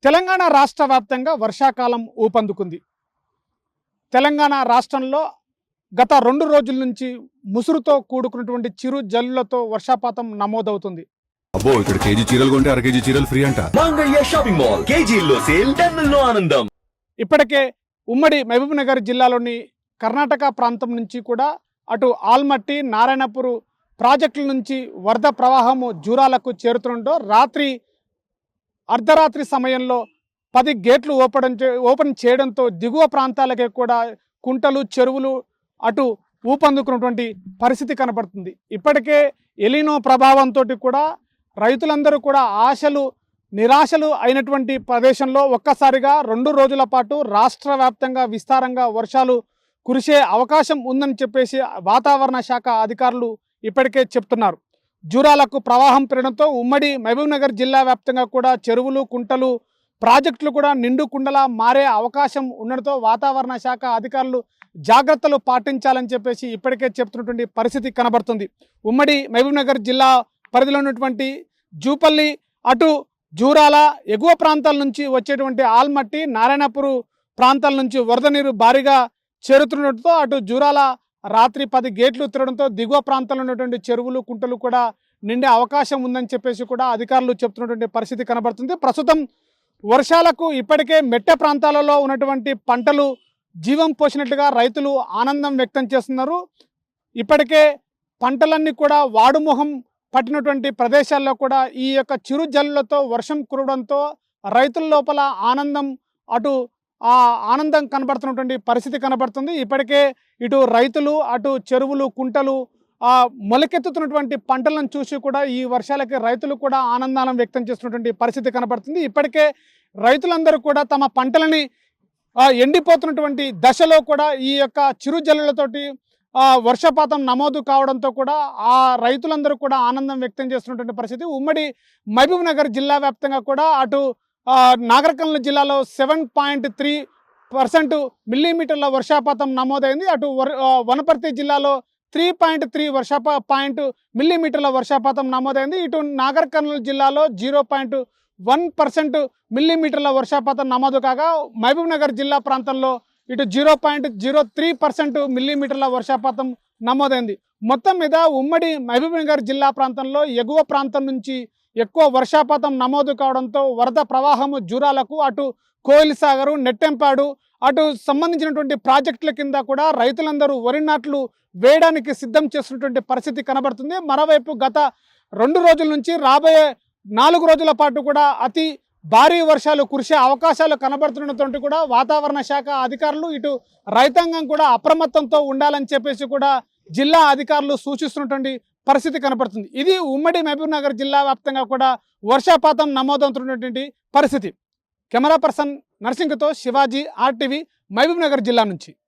తెలంగాణ రాష్ట్ర వ్యాప్తంగా వర్షాకాలం ఊపందుకుంది. తెలంగాణ రాష్ట్రంలో గత 2 రోజుల నుంచి ముసురుతో కూడుకున్నటువంటి చిరు జల్లులతో వర్షపాతం నమోదవుతుంది. అబ్బో, ఇక్కడ కేజీ చీరలు కొంటే అర కేజీ చీరలు ఫ్రీ అంట. మంగళ్య షాపింగ్ మాల్, కేజీల్లో సేల్, టన్నుల్లో ఆనందం. ఇప్పటికే ఉమ్మడి మహబూబ్ నగర్ జిల్లాలోని కర్ణాటక ప్రాంతం నుంచి కూడా అటు ఆల్మట్టి, నారాయణపూర్ ప్రాజెక్టుల నుంచి వరద ప్రవాహము జూరాలకు చేరుతుండటంతో రాత్రి అర్ధరాత్రి సమయంలో 10 గేట్లు ఓపెన్ చేయడంతో దిగువ ప్రాంతాలకే కూడా కుంటలు, చెరువులు అటు ఊపందుకున్నటువంటి పరిస్థితి కనబడుతుంది. ఇప్పటికే ఎలినో ప్రభావంతో కూడా రైతులందరూ కూడా ఆశలు నిరాశలు అయినటువంటి ప్రదేశంలో ఒక్కసారిగా 2 రోజుల పాటు రాష్ట్ర వ్యాప్తంగా విస్తారంగా వర్షాలు కురిసే అవకాశం ఉందని చెప్పేసి వాతావరణ శాఖ అధికారులు ఇప్పటికే చెప్తున్నారు. జూరాలకు ప్రవాహం పెరగడంతో ఉమ్మడి మహబూబ్ నగర్ జిల్లా వ్యాప్తంగా కూడా చెరువులు, కుంటలు, ప్రాజెక్టులు కూడా నిండు కుండలా మారే అవకాశం ఉండడంతో వాతావరణ శాఖ అధికారులు జాగ్రత్తలు పాటించాలని చెప్పేసి ఇప్పటికే చెప్తున్నటువంటి పరిస్థితి కనబడుతుంది. ఉమ్మడి మహబూబ్ నగర్ జిల్లా పరిధిలో ఉన్నటువంటి జూపల్లి, అటు జూరాల ఎగువ ప్రాంతాల నుంచి వచ్చేటువంటి ఆల్మట్టి, నారాయణపూర్ ప్రాంతాల నుంచి వరద నీరు భారీగా చేరుతుండటంతో అటు జూరాల రాత్రి 10 గేట్లు తిరగడంతో దిగువ ప్రాంతాల్లో ఉన్నటువంటి చెరువులు, కుంటలు కూడా నిండే అవకాశం ఉందని చెప్పేసి కూడా అధికారులు చెప్తున్నటువంటి పరిస్థితి కనబడుతుంది. ప్రస్తుతం వర్షాలకు ఇప్పటికే మెట్ట ప్రాంతాలలో ఉన్నటువంటి పంటలు జీవం పోసినట్టుగా రైతులు ఆనందం వ్యక్తం చేస్తున్నారు. ఇప్పటికే పంటలన్నీ కూడా వాడుమొహం పట్టినటువంటి ప్రదేశాల్లో కూడా ఈ యొక్క చిరు జల్లులతో వర్షం కురవడంతో రైతుల లోపల ఆనందం ఆనందం కనబడుతున్నటువంటి పరిస్థితి కనబడుతుంది. ఇప్పటికే ఇటు రైతులు, అటు చెరువులు, కుంటలు మొలకెత్తుతున్నటువంటి పంటలను చూసి కూడా ఈ వర్షాలకి రైతులు కూడా ఆనందాలను వ్యక్తం చేస్తున్నటువంటి పరిస్థితి కనబడుతుంది. ఇప్పటికే రైతులందరూ కూడా తమ పంటలని ఎండిపోతున్నటువంటి దశలో కూడా ఈ యొక్క చిరు జల్లులతోటి వర్షపాతం నమోదు కావడంతో కూడా ఆ రైతులందరూ కూడా ఆనందం వ్యక్తం చేస్తున్నటువంటి పరిస్థితి. ఉమ్మడి మహబూబ్ నగర్ జిల్లా వ్యాప్తంగా కూడా అటు నాగర్ కర్నూలు జిల్లాలో 7.3% మిల్లీమీటర్ల వర్షపాతం నమోదైంది. అటు వనపర్తి జిల్లాలో 3.3 మిల్లీమీటర్ల వర్షపాతం నమోదైంది. ఇటు నాగర్ కర్నూలు జిల్లాలో 0.1% మిల్లీమీటర్ల వర్షపాతం నమోదు కాగా మహబూబ్ నగర్ జిల్లా ప్రాంతంలో ఇటు 0.03% మిల్లీమీటర్ల వర్షపాతం నమోదైంది. మొత్తం మీద ఉమ్మడి మహబూబ్ నగర్ జిల్లా ప్రాంతంలో ఎగువ ప్రాంతం నుంచి ఎక్కువ వర్షపాతం నమోదు కావడంతో వరద ప్రవాహము జూరాలకు, అటు కోయిల్ సాగరు, నెట్టెంపాడు అటు సంబంధించినటువంటి ప్రాజెక్టుల కింద కూడా రైతులందరూ వరి నాట్లు వేయడానికి సిద్ధం చేస్తున్నటువంటి పరిస్థితి కనబడుతుంది. మరోవైపు గత 2 రోజుల నుంచి రాబోయే 4 రోజుల పాటు కూడా అతి భారీ వర్షాలు కురిసే అవకాశాలు కనబడుతుండటంతో కూడా వాతావరణ శాఖ అధికారులు, ఇటు రైతాంగం కూడా అప్రమత్తంతో ఉండాలని చెప్పేసి కూడా జిల్లా అధికారులు సూచిస్తున్నటువంటి పరిస్థితి కనబడుతుంది. ఇది ఉమ్మడి మహబూబ్ నగర్ జిల్లా వ్యాప్తంగా కూడా వర్షపాతం నమోదవుతున్నటువంటి పరిస్థితి. కెమెరా పర్సన్ నర్సింగ్తో శివాజీ, RTV, మహబూబ్ నగర్ జిల్లా నుంచి.